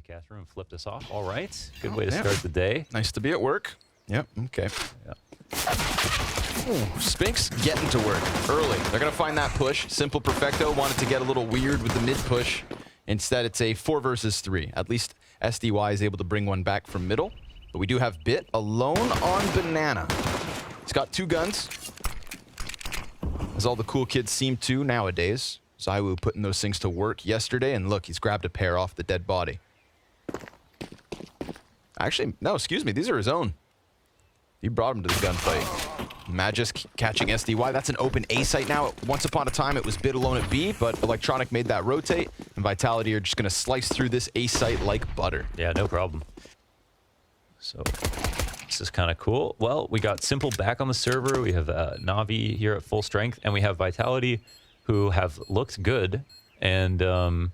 broadcast room and flipped us off. All right. Good way to start the day. Nice to be at work. Yep. Okay. Yeah. Ooh, Spinks getting to work early. They're going to find that push. Simple Perfecto wanted to get a little weird with the mid push. Instead, it's a 4 versus 3. At least SDY is able to bring one back from middle. But we do have Bit alone on Banana. He's got 2 guns, as all the cool kids seem to nowadays. Zaiwu putting those things to work yesterday, and look, he's grabbed a pair off the dead body. Actually, no, excuse me, these are his own. He brought him to the gunfight. Magis catching SDY. That's an open A site now. Once upon a time, it was Bit alone at B, but Electronic made that rotate, and Vitality are just going to slice through this A site like butter. Yeah, no problem. So this is kind of cool. Well, we got Simple back on the server. We have NaVi here at full strength, and we have Vitality, who have looked good, and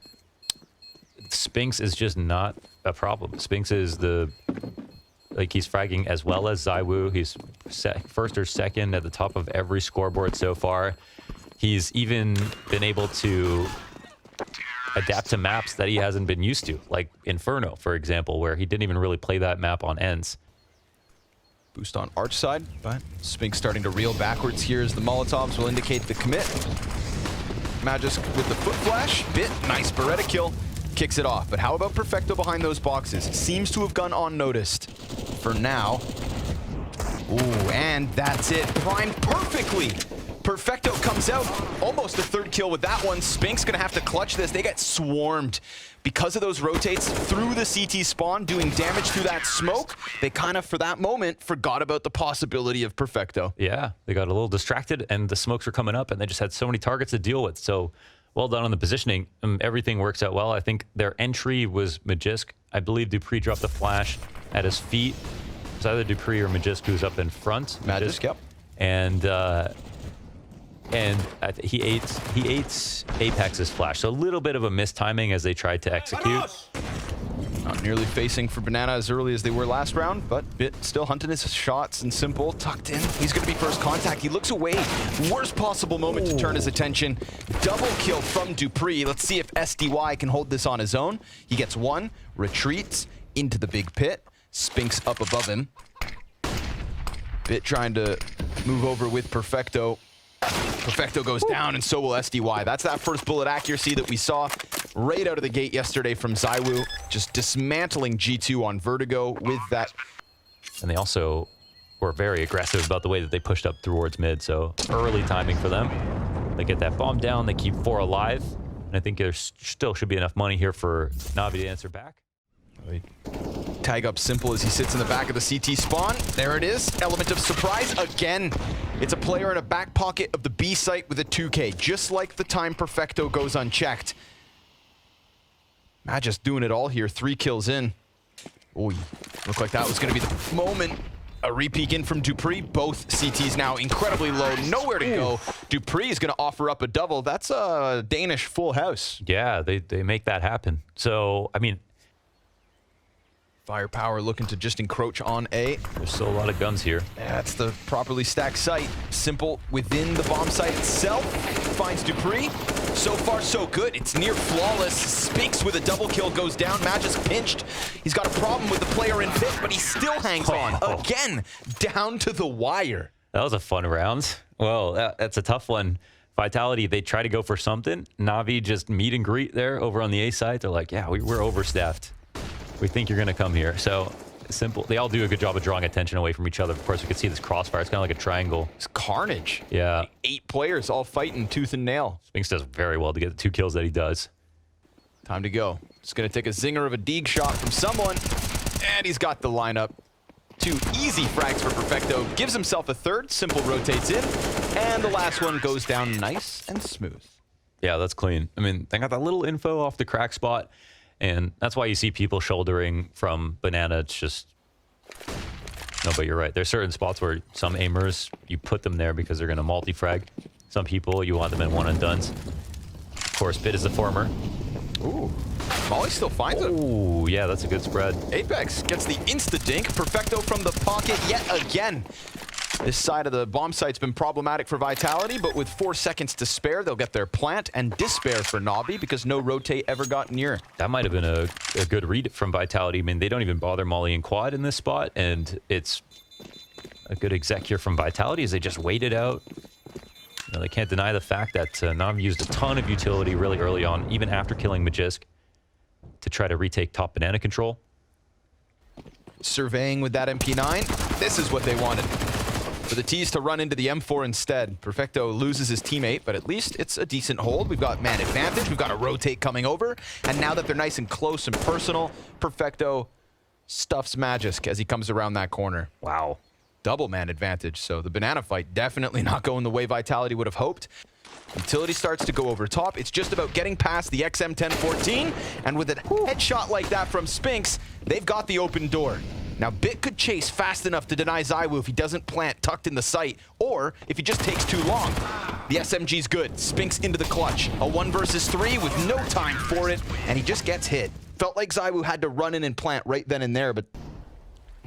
Spinks is just not a problem. Spinks is he's fragging as well as Zaiwu. He's first or second at the top of every scoreboard so far. He's even been able to adapt to maps that he hasn't been used to, like Inferno, for example, where he didn't even really play that map on ends. Boost on Arch side, but Spinks starting to reel backwards here as the Molotovs will indicate the commit. Magis with the foot flash. Bit, nice Beretta kill. Kicks it off. But how about Perfecto behind those boxes? Seems to have gone unnoticed for now. Ooh, and that's it. Primed perfectly. Perfecto comes out. Almost a 3rd kill with that one. Spinks gonna have to clutch this. They get swarmed. Because of those rotates through the CT spawn, doing damage through that smoke, they kind of, for that moment, forgot about the possibility of Perfecto. Yeah, they got a little distracted, and the smokes were coming up, and they just had so many targets to deal with. So, well done on the positioning. Everything works out well. I think their entry was Magisk. I believe Dupree dropped the flash at his feet. It was either Dupree or Magisk who's up in front. Magisk, yep. And he ate Apex's flash. So a little bit of a mistiming as they tried to execute. Not nearly facing for Banana as early as they were last round, but Bit still hunting his shots, and Simple tucked in. He's going to be first contact. He looks away. Worst possible moment to turn his attention. Double kill from Dupree. Let's see if SDY can hold this on his own. He gets 1, retreats into the big pit. Spinks up above him. Bit trying to move over with Perfecto. Perfecto goes down, and so will SDY. That's that first bullet accuracy that we saw right out of the gate yesterday from Zaiwu. Just dismantling G2 on Vertigo with that. And they also were very aggressive about the way that they pushed up towards mid, so early timing for them. They get that bomb down, they keep 4 alive, and I think there still should be enough money here for NaVi to answer back. Tag up Simple as he sits in the back of the CT spawn. There it is. Element of surprise again. It's a player in a back pocket of the B site with a 2K, just like the time Perfecto goes unchecked. Magis doing it all here. 3 kills in. Ooh, looked like that was going to be the moment. A repeat in from Dupree. Both CTs now incredibly low. Nowhere to go. Dupree is going to offer up a double. That's a Danish full house. Yeah, they make that happen. So, I mean, Firepower looking to just encroach on A. there's still a lot of guns here. That's the properly stacked site. Simple within the bomb site itself. Finds Dupree. So far, so good. It's near flawless. Spinks with a double kill goes down. Magis pinched. He's got a problem with the player in pit, but he still hangs on. Again, down to the wire. That was a fun round. Well, that's a tough one. Vitality, they try to go for something. NaVi just meet and greet there over on the A side. They're like, yeah, we're overstaffed. We think you're going to come here. So Simple. They all do a good job of drawing attention away from each other. Of course, we can see this crossfire. It's kind of like a triangle. It's carnage. Yeah. Like 8 players all fighting tooth and nail. Spinks does very well to get the 2 kills that he does. Time to go. It's going to take a zinger of a Deeg shot from someone. And he's got the lineup. 2 easy frags for Perfecto. Gives himself a 3rd. Simple rotates in. And the last one goes down nice and smooth. Yeah, that's clean. I mean, they got that little info off the crack spot. And that's why you see people shouldering from Banana. It's just... No, but you're right. There's certain spots where some aimers, you put them there because they're going to multi-frag. Some people, you want them in one-and-dones. Of course, Bit is the former. Ooh. Molly still finds it. Ooh, yeah, that's a good spread. Apex gets the insta-dink. Perfecto from the pocket yet again. This side of the bomb site's been problematic for Vitality, but with 4 seconds to spare, they'll get their plant and despair for NaVi because no rotate ever got near. That might have been a good read from Vitality. I mean, they don't even bother Molly and Quad in this spot, and it's a good exec here from Vitality as they just wait it out. You know, they can't deny the fact that NaVi used a ton of utility really early on, even after killing Magisk, to try to retake top banana control. Surveying with that MP9, this is what they wanted. For the T's to run into the M4 instead. Perfecto loses his teammate, but at least it's a decent hold. We've got man advantage, we've got a rotate coming over, and now that they're nice and close and personal, Perfecto stuffs Magisk as he comes around that corner. Wow. Double man advantage, so the banana fight definitely not going the way Vitality would have hoped. Utility starts to go over top. It's just about getting past the XM1014, and with a headshot like that from Spinks, they've got the open door. Now, Bit could chase fast enough to deny ZywOo if he doesn't plant tucked in the site, or if he just takes too long. The SMG's good. Spinks into the clutch. A 1 versus 3 with no time for it, and he just gets hit. Felt like ZywOo had to run in and plant right then and there, but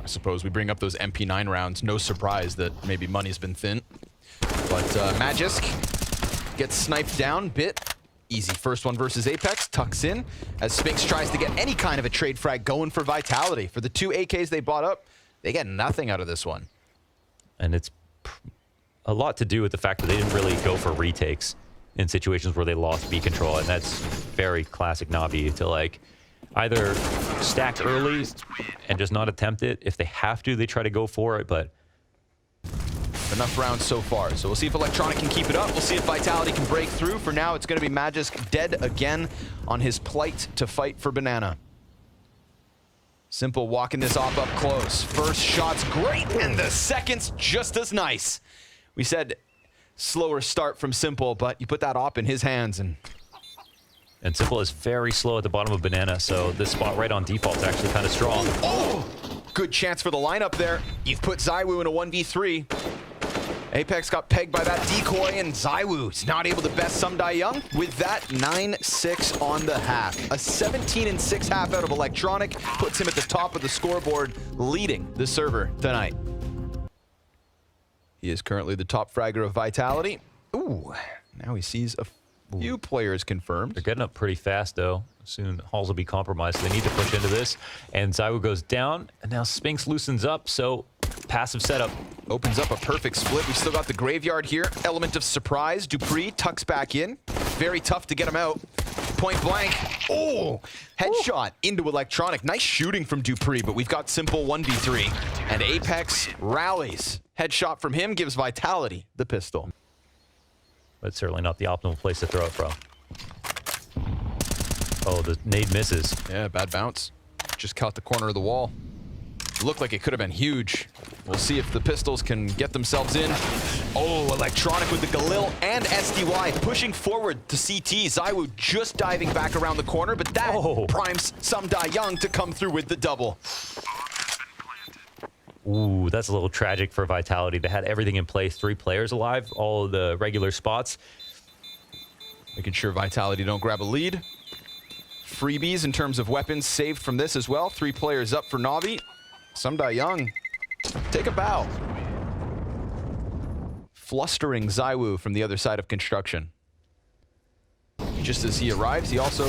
I suppose we bring up those MP9 rounds. No surprise that maybe money's been thin. But Magisk gets sniped down. Bit, easy first 1 versus Apex, tucks in as Spinks tries to get any kind of a trade frag going for Vitality. For the 2 AKs they bought up, they get nothing out of this one. And it's a lot to do with the fact that they didn't really go for retakes in situations where they lost B control, and that's very classic NaVi to like either stack early and just not attempt it. If they have to, they try to go for it, but enough rounds so far. So we'll see if Electronic can keep it up. We'll see if Vitality can break through. For now, it's going to be Magisk dead again on his plight to fight for Banana. Simple walking this off up close. First shot's great, and the second's just as nice. We said slower start from Simple, but you put that op in his hands, and Simple is very slow at the bottom of Banana, so this spot right on default is actually kind of strong. Oh! Good chance for the lineup there. You've put ZywOo in a 1v3. Apex got pegged by that decoy, and ZywOo's not able to best Sumdai Young with that 9-6 on the half. A 17-6 half out of Electronic puts him at the top of the scoreboard, leading the server tonight. He is currently the top fragger of Vitality. Ooh, now he sees a few players confirmed. They're getting up pretty fast, though. Soon Halls will be compromised, so they need to push into this. And ZywOo goes down, and now Spinks loosens up, so passive setup. Opens up a perfect split. We've still got the graveyard here. Element of surprise. Dupree tucks back in. Very tough to get him out. Point blank. Oh! Headshot into Electronic. Nice shooting from Dupree, but we've got Simple 1v3. And Apex rallies. Headshot from him gives Vitality the pistol. But certainly not the optimal place to throw it from. Oh, the nade misses. Yeah, bad bounce. Just caught the corner of the wall. Looked like it could have been huge. We'll see if the pistols can get themselves in. Oh, Electronic with the Galil and SDY pushing forward to CT. ZywOo just diving back around the corner, but that primes Sumdai Young to come through with the double. Ooh, that's a little tragic for Vitality. They had everything in place. 3 players alive, all of the regular spots. Making sure Vitality don't grab a lead. Freebies in terms of weapons saved from this as well. 3 players up for NaVi. Sumdai Young, take a bow. Flustering ZywOo from the other side of construction. Just as he arrives, he also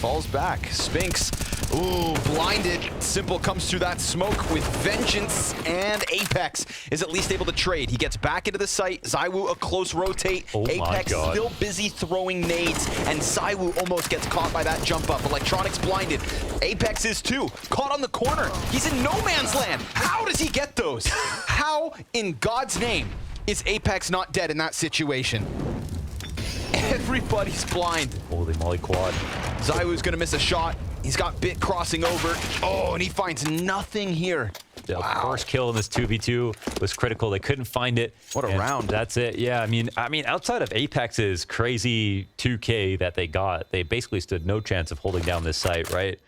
falls back. Spinks, ooh, blinded. Simple comes through that smoke with vengeance, and Apex is at least able to trade. He gets back into the site. ZywOo a close rotate. Oh Apex still busy throwing nades, and ZywOo almost gets caught by that jump up. Electronic's blinded. Apex is too. Caught on the corner. He's in no man's land. How does he get those? How in God's name is Apex not dead in that situation? Everybody's blind. Holy moly quad. ZywOo's gonna miss a shot. He's got Bit crossing over. Oh, and he finds nothing here. The first kill in this 2v2 was critical. They couldn't find it. What a round. That's it. Yeah, I mean, outside of Apex's crazy 2K that they got, they basically stood no chance of holding down this site, right?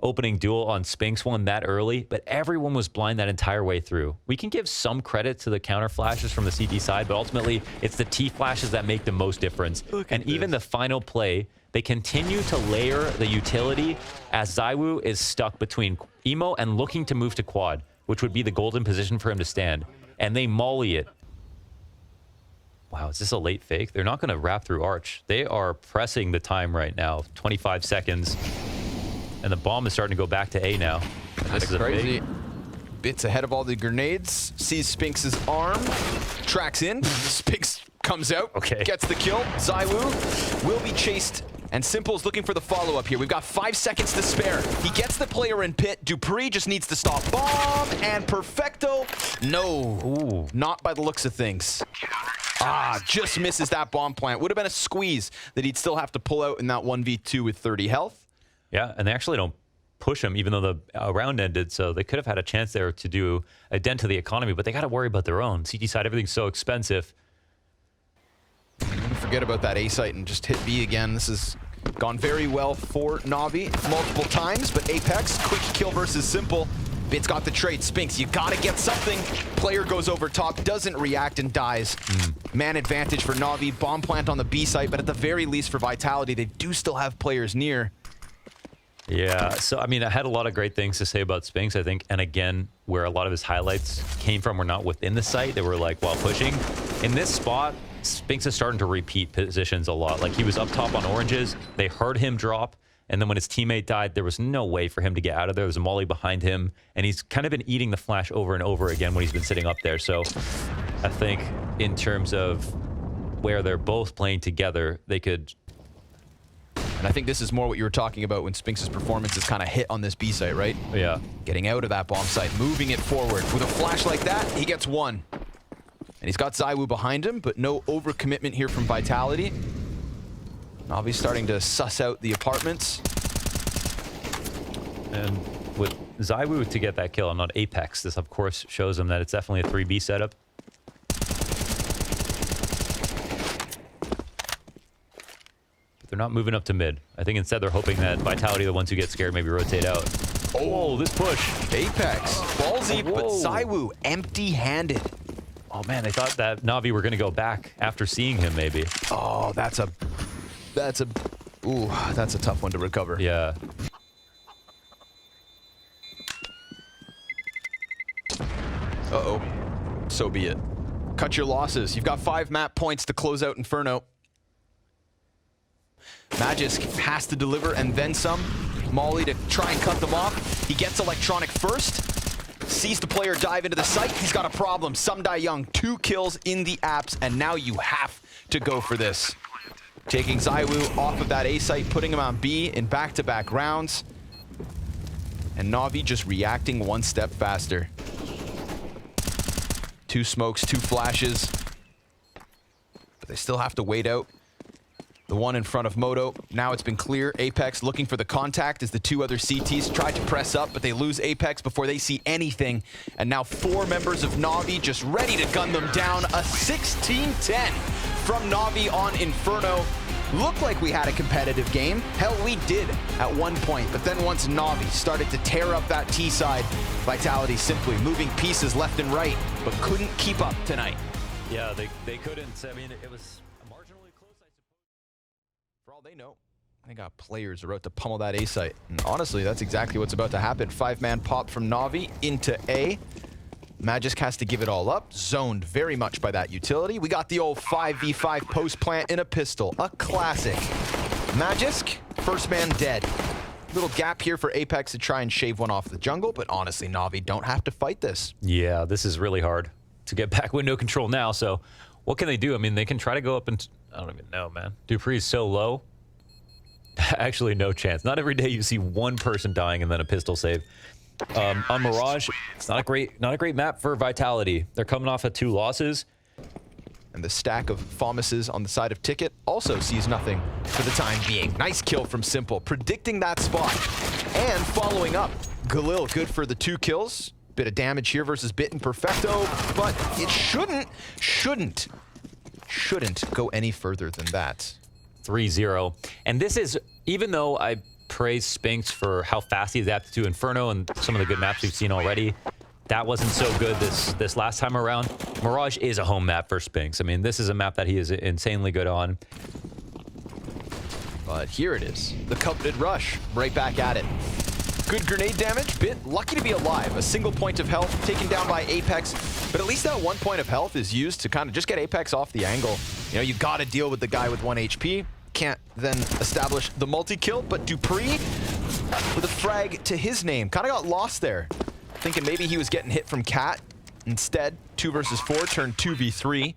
Opening duel on Spinks one that early, but everyone was blind that entire way through. We can give some credit to the counter flashes from the CT side, but ultimately it's the T flashes that make the most difference. And even the final play, they continue to layer the utility as ZywOo is stuck between Emo and looking to move to quad, which would be the golden position for him to stand. and they molly it. Wow, is this a late fake? They're not going to wrap through Arch. They are pressing the time right now. 25 seconds. And the bomb is starting to go back to A now. This is crazy. Bits ahead of all the grenades. Sees Spinks' arm. Tracks in. Spinks comes out. Okay. Gets the kill. ZywOo will be chased. And Simple's looking for the follow-up here. We've got 5 seconds to spare. He gets the player in pit. dupreeh just needs to stop bomb. And Perfecto. No. Ooh. Not by the looks of things. Just misses that bomb plant. Would have been a squeeze that he'd still have to pull out in that 1v2 with 30 health. Yeah, and they actually don't push him, even though the round ended, so they could have had a chance there to do a dent to the economy, but they got to worry about their own. CT side, everything's so expensive. Forget about that A site and just hit B again. This has gone very well for NaVi multiple times, but Apex, quick kill versus Simple. Bit's got the trade. Spinks, you gotta get something. Player goes over top, doesn't react and dies. Man advantage for NaVi. Bomb plant on the B site, but at the very least for Vitality, they do still have players near. Yeah, so I mean, I had a lot of great things to say about Spinks, I think, and again, where a lot of his highlights came from were not within the site. They were like while pushing. In this spot, Spinks is starting to repeat positions a lot. Like he was up top on oranges, they heard him drop, and then when his teammate died, there was no way for him to get out of there. There was a molly behind him, and he's kind of been eating the flash over and over again when he's been sitting up there. So I think in terms of where they're both playing together, they could... And I think this is more what you were talking about when Spinks' performance is kind of hit on this B site, right? Yeah. Getting out of that bomb site, moving it forward. With a flash like that, he gets one. And he's got ZywOo behind him, but no overcommitment here from Vitality. NaVi's starting to suss out the apartments. And with ZywOo to get that kill, I'm not Apex. This, of course, shows him that it's definitely a 3B setup. They're not moving up to mid. I think instead they're hoping that Vitality, the ones who get scared, maybe rotate out. Oh, this push. Apex. Ballsy, but ZywOo empty-handed. Oh, man, they thought that NaVi were going to go back after seeing him, maybe. Oh, that's a tough one to recover. Yeah. Uh-oh. So be it. Cut your losses. You've got 5 map points to close out Inferno. Magisk has to deliver and then some. Molly to try and cut them off. He gets electronic first. Sees the player dive into the site. He's got a problem. Some die young. 2 kills in the apps, and now you have to go for this. Taking ZywOo off of that A site, putting him on B in back-to-back rounds. And NaVi just reacting one step faster. 2 smokes, 2 flashes. But they still have to wait out. The one in front of Moto. Now it's been clear. Apex looking for the contact as the 2 other CTs tried to press up, but they lose Apex before they see anything. And now 4 members of NaVi just ready to gun them down. A 16-10 from NaVi on Inferno. Looked like we had a competitive game. Hell, we did at one point. But then once NaVi started to tear up that T side, Vitality simply moving pieces left and right, but couldn't keep up tonight. Yeah, they couldn't. I mean, it was marginally close, I suppose. For all they know, they got players about to pummel that A site. And honestly, that's exactly what's about to happen. 5-man pop from NaVi into A. Magisk has to give it all up, zoned very much by that utility. We got the old 5v5 post plant in a pistol, a classic. Magisk, first man dead. Little gap here for Apex to try and shave one off the jungle, but honestly, NaVi don't have to fight this. Yeah, this is really hard to get back window control now, so what can they do? I mean, they can try to go up and... I don't even know, man. dupreeh is so low. Actually, no chance. Not every day you see one person dying and then a pistol save. On Mirage, it's not a great map for Vitality. They're coming off of 2 losses. And the stack of FAMASes on the side of Ticket also sees nothing for the time being. Nice kill from Simple, predicting that spot. And following up, Galil good for the 2 kills. Bit of damage here versus Bit and Perfecto, but it shouldn't go any further than that. 3-0. And this is, even though I praise Spinks for how fast he's adapted to Inferno and some of the good maps we've seen already, that wasn't so good this last time around. Mirage is a home map for Spinks. I mean, this is a map that he is insanely good on. But here it is, the coveted rush, right back at it. Good grenade damage. Bit lucky to be alive. A single point of health taken down by Apex. But at least that 1 point of health is used to kind of just get Apex off the angle. You know, you got to deal with the guy with 1 HP. Can't then establish the multi-kill, but Dupree with a frag to his name. Kind of got lost there. Thinking maybe he was getting hit from Cat. Instead, 2 versus 4 turned 2v3.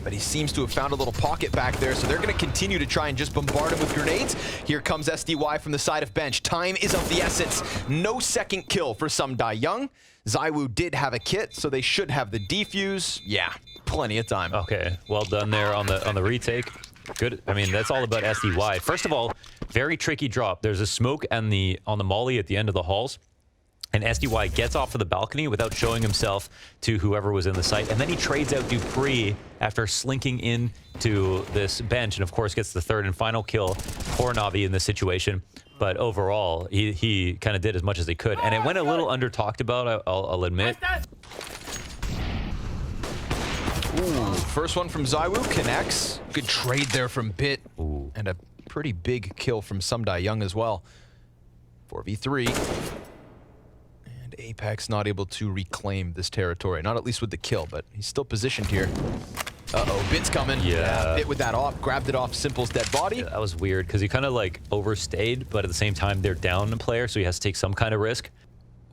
But he seems to have found a little pocket back there, so they're going to continue to try and just bombard him with grenades. Here comes SDY from the side of bench. Time is of the essence. No second kill for SumDaeYoung. ZywOo did have a kit, so they should have the defuse. Yeah, plenty of time. Okay, well done there on the retake. Good. I mean, that's all about SDY. First of all, very tricky drop. There's a smoke on the molly at the end of the halls. And SDY gets off of the balcony without showing himself to whoever was in the site. And then he trades out Dupree after slinking into this bench. And of course gets the third and final kill for NaVi in this situation. But overall, he kind of did as much as he could. And it went a little under talked about, I'll admit. Ooh, first one from ZywOo connects. Good trade there from Bit. Ooh. And a pretty big kill from SumDaeYoung as well. 4v3. Apex not able to reclaim this territory, not at least with the kill, but he's still positioned here. Uh-oh, Bit's coming. Yeah. Bit with that off, grabbed it off Simple's dead body. Yeah, that was weird because he kind of like overstayed, but at the same time they're down a player, so he has to take some kind of risk.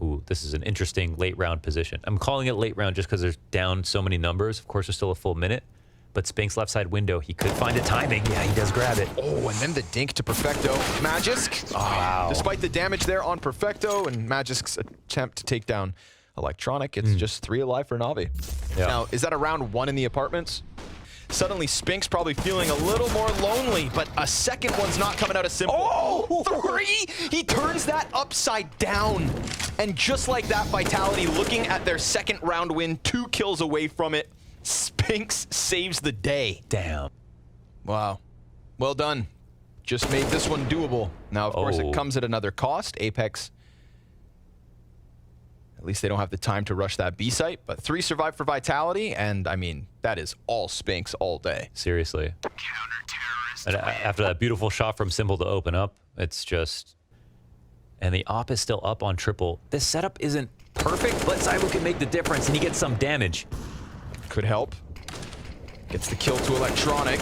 Ooh, this is an interesting late round position. I'm calling it late round just because there's down so many numbers. Of course, there's still a full minute. But Spink's left side window, he could find a timing. Yeah, he does grab it. Oh, and then the dink to Perfecto. Magisk, wow. Despite the damage there on Perfecto and Magisk's attempt to take down Electronic, it's just 3 alive for NaVi. Yeah. Now, is that a round 1 in the apartments? Suddenly, Spink's probably feeling a little more lonely, but a second one's not coming out of Simple. Oh, 3! He turns that upside down. And just like that, Vitality looking at their second round win, 2 kills away from it. Spinks saves the day. Damn. Wow. Well done. Just made this one doable. Now, of course, it comes at another cost. Apex, at least they don't have the time to rush that B site, but 3 survive for Vitality, and I mean, that is all Spinks all day. Seriously. And after that beautiful shot from Simple to open up, it's just... And the op is still up on triple. This setup isn't perfect, but ZywOo can make the difference, and he gets some damage. Could help. Gets the kill to Electronic.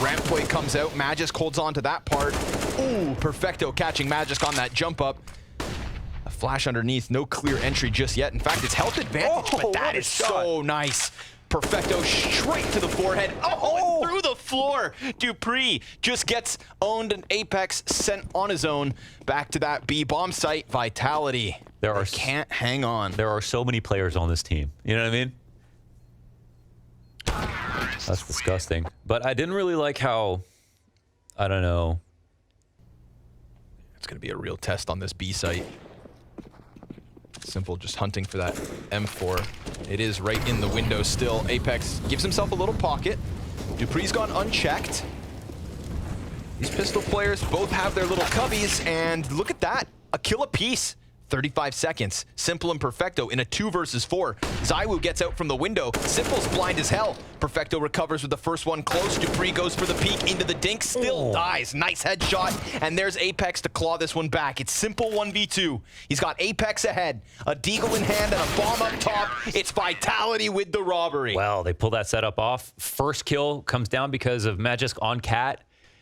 Ramp play comes out. Magisk holds on to that part. Ooh, Perfecto catching Magisk on that jump up. A flash underneath. No clear entry just yet. In fact, it's health advantage, but that is so nice. Perfecto straight to the forehead. Oh, and through the floor. Dupree just gets owned, and Apex sent on his own back to that B bomb site. Vitality. They can't hang on. There are so many players on this team. You know what I mean? That's disgusting. But I didn't really like how, I don't know. It's going to be a real test on this B site. Simple just hunting for that M4. It is right in the window still. Apex gives himself a little pocket. Dupree's gone unchecked. These pistol players both have their little cubbies, and look at that. A kill apiece. 35 seconds. Simple and Perfecto in a 2 versus 4. ZywOo gets out from the window. Simple's blind as hell. Perfecto recovers with the first one close. Dupree goes for the peek into the dink. Still dies. Nice headshot. And there's Apex to claw this one back. It's Simple 1v2. He's got Apex ahead. A deagle in hand and a bomb up top. It's Vitality with the robbery. Well, they pull that setup off. First kill comes down because of Magisk on Cat.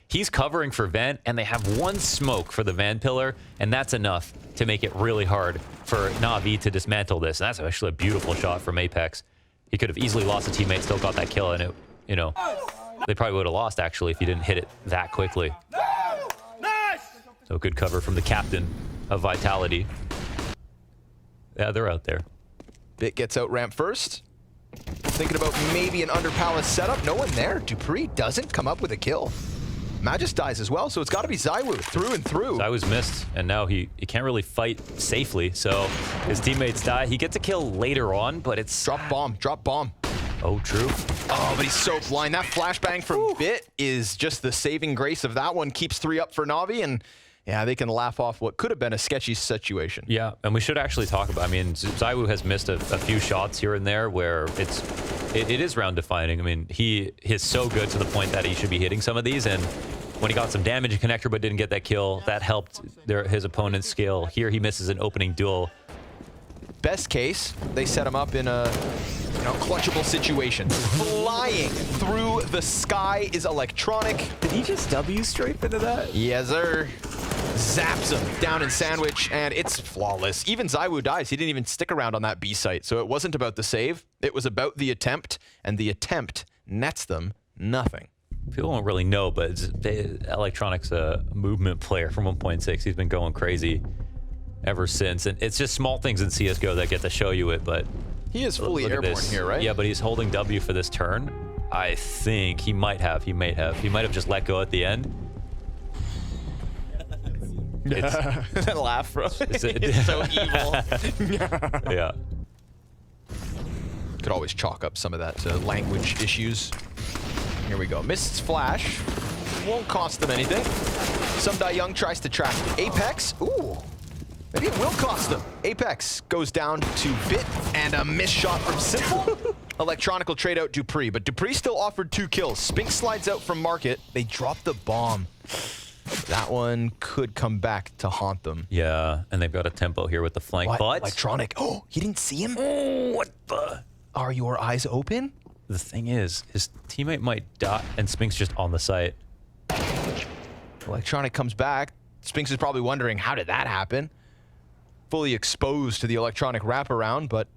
He's covering for Vent, and they have 1 smoke for the Van Pillar, and that's enough to make it really hard for NaVi to dismantle this. And that's actually a beautiful shot from Apex. He could have easily lost a teammate, still got that kill, and it, you know, they probably would have lost, actually, if he didn't hit it that quickly. So good cover from the captain of Vitality. Yeah, they're out there. Bit gets out ramp first. Thinking about maybe an under palace setup. No one there. Dupree doesn't come up with a kill. Magisk dies as well, so it's got to be ZywOo through and through. ZywOo's missed, and now he can't really fight safely, so his teammates die. He gets a kill later on, but it's... Drop bomb, drop bomb. Oh, true. Oh, but he's so blind. That flashbang from Bit is just the saving grace of that one. Keeps 3 up for NaVi, and yeah, they can laugh off what could have been a sketchy situation. Yeah, and we should actually talk about, I mean, ZywOo has missed a few shots here and there where it is round defining. I mean, he is so good to the point that he should be hitting some of these, and when he got some damage in connector but didn't get that kill. That helped his opponent's skill. Here he misses an opening duel. Best case, they set him up in a clutchable situation. Flying through the sky is electronic. Did he just W strafe into that? Yes, sir. Zaps him down in sandwich, and it's flawless. Even ZywOo dies. He didn't even stick around on that B site, so it wasn't about the save. It was about the attempt, and the attempt nets them nothing. People don't really know, but Electronic's a movement player from 1.6. He's been going crazy ever since, and it's just small things in CSGO that get to show you it, but he is fully airborne here, right? Yeah, but he's holding W for this turn. I think he might have just let go at the end. That laugh, bro. It's so evil. Yeah. Could always chalk up some of that to language issues. Here we go. Mist's flash. Won't cost them anything. Some Young tries to track Apex. Ooh. Maybe it will cost them. Apex goes down to Bit, and a missed shot from Simple. Electronic will trade out Dupree, but Dupree still offered 2 kills. Spink slides out from Market. They drop the bomb. That one could come back to haunt them. Yeah, and they've got a tempo here with the flank. What? But Electronic. Oh, he didn't see him? Oh, what the? Are your eyes open? The thing is, his teammate might die, and Spink's just on the site. Electronic comes back. Spinks is probably wondering, how did that happen? Fully exposed to the Electronic wraparound, but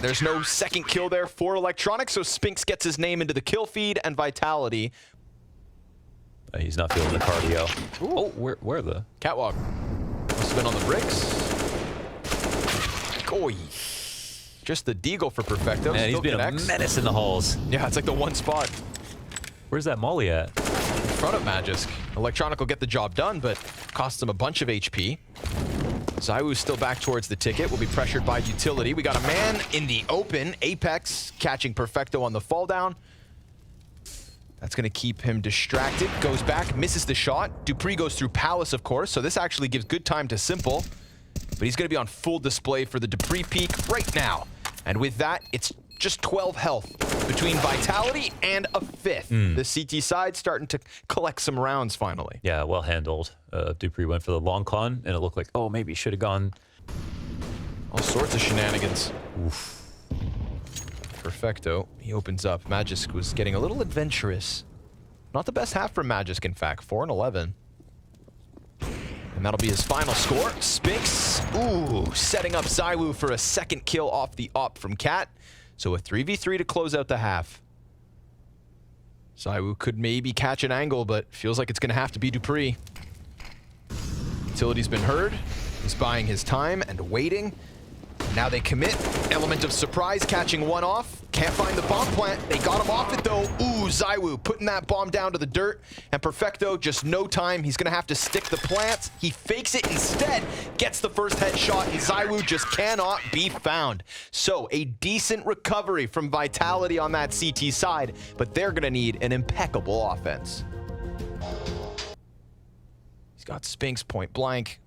there's no second kill there for Electronic, so Spinks gets his name into the kill feed, and Vitality. He's not feeling the cardio. Ooh. Oh, where the? Catwalk. Must have been on the bricks. Oy. Just the deagle for Perfecto. Man, he's been a menace in the halls. Yeah, it's like the one spot. Where's that molly at? In front of Magisk. Electronic will get the job done, but costs him a bunch of HP. ZywOo's still back towards the ticket. Will be pressured by Utility. We got a man in the open. Apex catching Perfecto on the fall down. That's going to keep him distracted. Goes back, misses the shot. Dupree goes through Palace, of course, so this actually gives good time to Simple. But he's going to be on full display for the Dupree peak right now. And with that, it's just 12 health between Vitality and a 5th. The CT side starting to collect some rounds finally. Yeah, well handled. Dupree went for the long con, and it looked like, oh, maybe he should have gone. All sorts of shenanigans. Oof. Perfecto. He opens up. Magisk was getting a little adventurous. Not the best half for Magisk, in fact. 4 and 11. And that'll be his final score. Spinks, ooh, setting up ZywOo for a second kill off the op from Cat. So a 3v3 to close out the half. ZywOo could maybe catch an angle, but feels like it's going to have to be Dupree. Utility's been heard. He's buying his time and waiting. Now they commit. Element of surprise, catching one off. Can't find the bomb plant. They got him off it, though. Ooh, ZywOo putting that bomb down to the dirt. And Perfecto, just no time. He's going to have to stick the plant. He fakes it instead. Gets the first headshot, and ZywOo just cannot be found. So, a decent recovery from Vitality on that CT side, but they're going to need an impeccable offense. He's got Spinks point blank.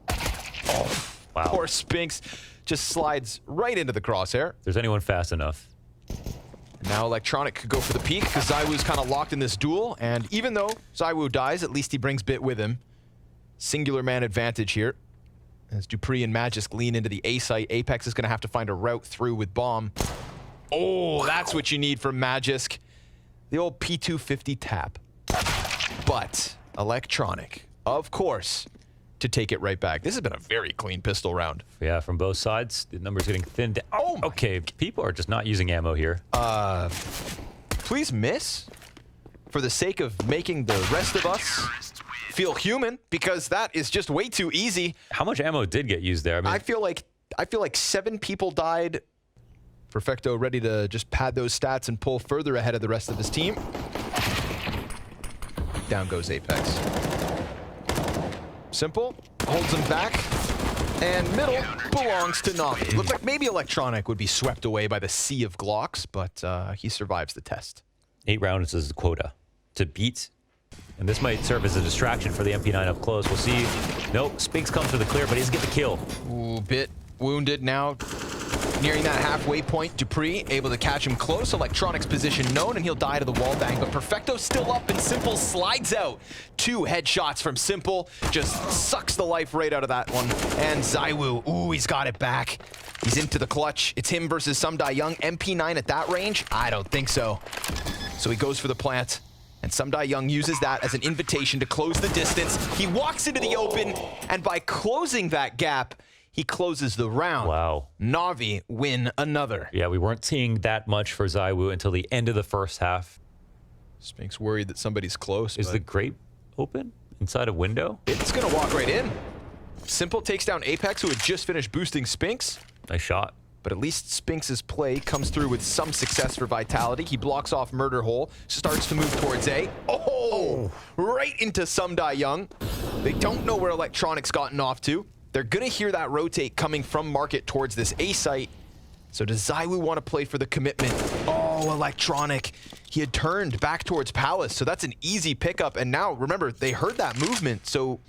Oh, wow. Poor Spinks. Just slides right into the crosshair. If there's anyone fast enough. Now Electronic could go for the peak because ZywOo's kind of locked in this duel. And even though ZywOo dies, at least he brings Bit with him. Singular man advantage here. As Dupree and Magisk lean into the A site, Apex is going to have to find a route through with bomb. Oh, that's what you need from Magisk. The old P250 tap. But Electronic, of course, to take it right back. This has been a very clean pistol round. Yeah, from both sides. The numbers getting thinned. Oh, okay. People are just not using ammo here. Please miss for the sake of making the rest of us feel human, because that is just way too easy. How much ammo did get used there? I mean, I feel like 7 people died. Perfecto ready to just pad those stats and pull further ahead of the rest of his team. Down goes Apex. Simple holds him back, and middle belongs to NaVi. Looks like maybe Electronic would be swept away by the sea of Glocks, but he survives the test. 8 rounds is the quota to beat, and this might serve as a distraction for the MP9 up close. We'll see. Nope, Spinks comes for the clear, but he doesn't get the kill. Ooh, Bit wounded now. Nearing that halfway point, Dupree able to catch him close. Electronics position known, and he'll die to the wall bang. But Perfecto's still up, and Simple slides out. 2 headshots from Simple. Just sucks the life right out of that one. And ZywOo, ooh, he's got it back. He's into the clutch. It's him versus Sumdai Young. MP9 at that range? I don't think so. So he goes for the plant. And Sumdai Young uses that as an invitation to close the distance. He walks into the open, and by closing that gap, he closes the round. Wow. NaVi win another. Yeah, we weren't seeing that much for ZywOo until the end of the first half. Spinks worried that somebody's close. Is the grate open inside a window? It's going to walk right in. Simple takes down Apex, who had just finished boosting Spinks. Nice shot. But at least Spinks' play comes through with some success for Vitality. He blocks off Murder Hole, starts to move towards A. Oh! Right into Sumdai Young. They don't know where Electronics gotten off to. They're gonna hear that rotate coming from Market towards this A site. So does ZywOo want to play for the commitment? Oh, Electronic. He had turned back towards Palace, so that's an easy pickup. And now, remember, they heard that movement, so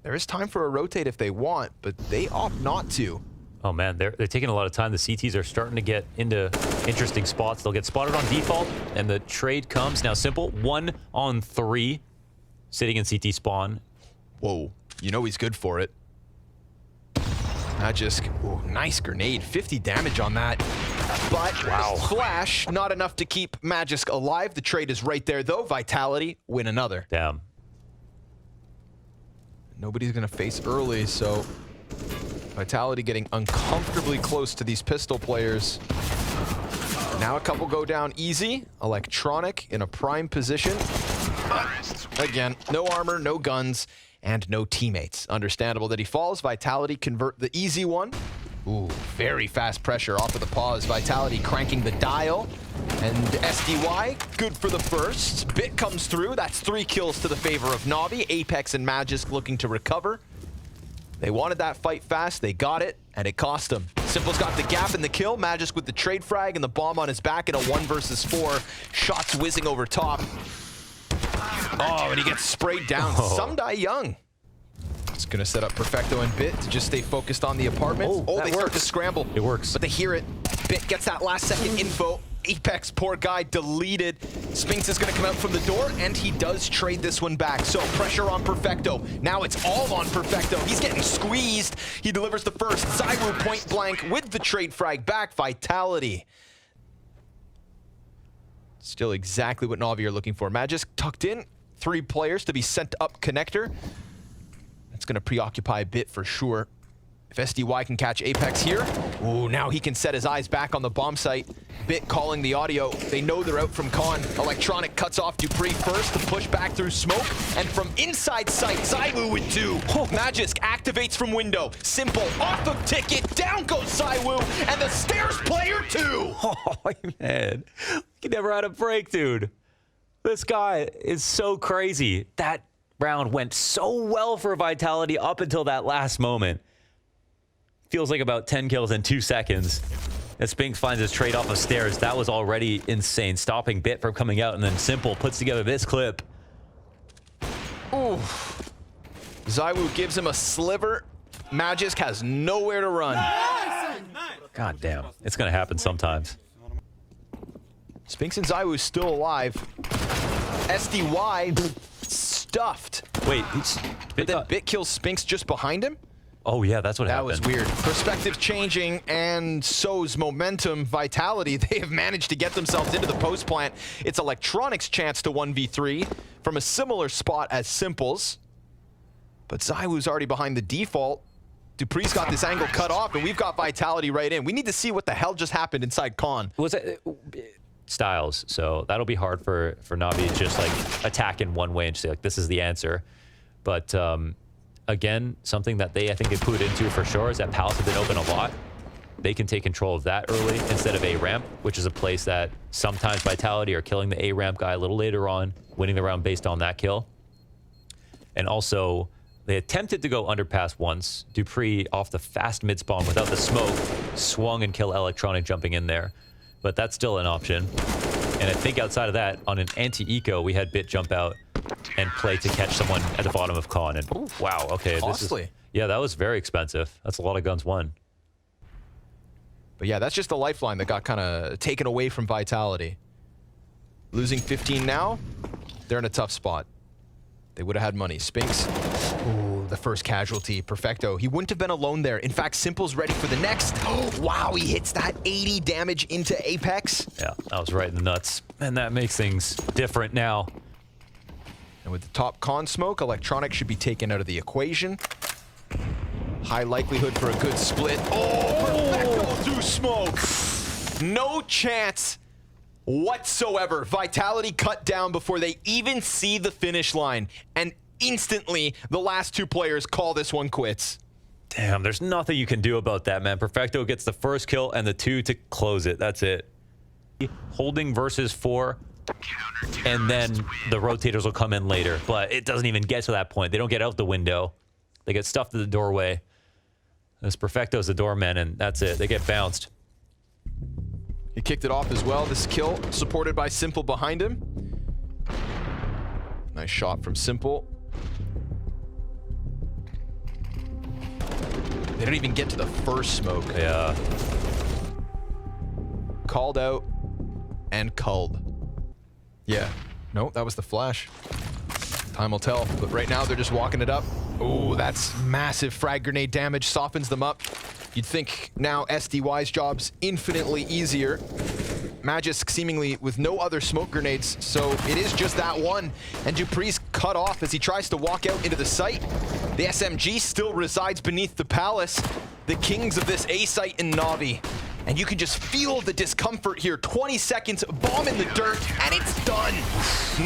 there is time for a rotate if they want, but they opt not to. Oh man, they're taking a lot of time. The CTs are starting to get into interesting spots. They'll get spotted on default, and the trade comes. Now Simple, 1 on 3, sitting in CT spawn. Whoa, you know he's good for it. Magisk, ooh, nice grenade, 50 damage on that. But wow, flash, not enough to keep Magisk alive. The trade is right there though. Vitality, win another. Damn. Nobody's gonna face early, so Vitality getting uncomfortably close to these pistol players. Now a couple go down easy. Electronic in a prime position. But again, no armor, no guns, and no teammates. Understandable that he falls. Vitality convert the easy one. Ooh, very fast pressure off of the pause. Vitality cranking the dial. And SDY, good for the first. Bit comes through. That's 3 kills to the favor of NaVi. Apex and Magisk looking to recover. They wanted that fight fast, they got it, and it cost them. Simple's got the gap in the kill, Magisk with the trade frag and the bomb on his back in a 1 versus 4. Shots whizzing over top. Oh, and he gets sprayed down. Sumdai Young. It's gonna set up Perfecto and Bit to just stay focused on the apartment. Oh, they start to scramble. It works. But they hear it. Bit gets that last second info. Apex, poor guy, deleted. Spinks is gonna come out from the door, and he does trade this one back. So pressure on Perfecto. Now it's all on Perfecto. He's getting squeezed. He delivers the first. ZywOo point blank with the trade frag back. Vitality. Still exactly what NaVi are looking for. Magisk tucked in. 3 players to be sent up connector. That's gonna preoccupy a bit for sure. If SDY can catch Apex here, ooh, now he can set his eyes back on the bomb site. Bit calling the audio. They know they're out from Con. Electronic cuts off Dupree first to push back through smoke. And from inside sight, ZywOo with 2. Magisk activates from window. Simple off of ticket. Down goes ZywOo. And the stairs player 2. Oh, man. He never had a break, dude. This guy is so crazy. That round went so well for Vitality up until that last moment. Feels like about 10 kills in 2 seconds. As Spinks finds his trade off of stairs, that was already insane. Stopping Bit from coming out, and then Simple puts together this clip. Ooh. ZywOo gives him a sliver. Magisk has nowhere to run. God damn. It's going to happen sometimes. Spinks and ZywOo still alive. SDY stuffed. Wait, But then Bit kills Spinks just behind him? oh yeah, that's what happened. That was weird. Perspective changing, and so's momentum. Vitality, they have managed to get themselves into the post plant. It's Electronics' chance to 1v3 from a similar spot as Simple's. But ZywOo's already behind the default. Dupree's got this angle cut off, and we've got Vitality right in. We need to see what the hell just happened inside Con. Was it Styles? So that'll be hard for NaVi to just like attack in one way and say like this is the answer. But again, something that I think they put into for sure is that Palace have been open a lot. They can take control of that early instead of A ramp, which is a place that sometimes Vitality are killing the A ramp guy a little later on, winning the round based on that kill. And also, they attempted to go underpass once. Dupree off the fast mid spawn without the smoke, swung and killed Electronic jumping in there. But that's still an option. And I think outside of that, on an anti-eco, we had Bit jump out and play to catch someone at the bottom of Con. And ooh, wow, okay, costly. This is, yeah, that was very expensive. That's a lot of guns won. But yeah, that's just the lifeline that got kind of taken away from Vitality. Losing 15 now, they're in a tough spot. They would have had money. Spinks, ooh, the first casualty. Perfecto. He wouldn't have been alone there. In fact, Simple's ready for the next. Oh, wow, he hits that 80 damage into Apex. Yeah, that was right in the nuts. And that makes things different now. And with the top con smoke, Electronic should be taken out of the equation. High likelihood for a good split. Oh, Perfecto through smoke. No chance whatsoever. Vitality cut down before they even see the finish line. And instantly, the last two players call this one quits. Damn, there's nothing you can do about that, man. Perfecto gets the first kill and the 2 to close it. That's it. Holding versus 4. And then the rotators will come in later. But it doesn't even get to that point. They don't get out the window. They get stuffed to the doorway. This Perfecto's the doorman, and that's it. They get bounced. He kicked it off as well. This kill supported by Simple behind him. Nice shot from Simple. They don't even get to the first smoke. Yeah. Called out and culled. Yeah. No, that was the flash. Time will tell, but right now they're just walking it up. Oh, that's massive frag grenade damage, softens them up. You'd think now SDY's job's infinitely easier. Magisk seemingly with no other smoke grenades, so it is just that one. And Dupree's cut off as he tries to walk out into the site. The SMG still resides beneath the palace. The kings of this A site in NaVi. And you can just feel the discomfort here. 20 seconds, bomb in the dirt, and it's done.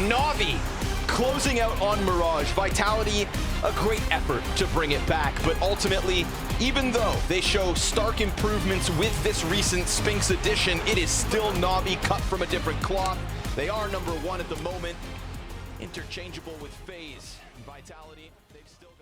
NaVi closing out on Mirage. Vitality, a great effort to bring it back, but ultimately, even though they show stark improvements with this recent Spinks edition, it is still NaVi cut from a different cloth. They are #1 at the moment, interchangeable with FaZe. Vitality, they've still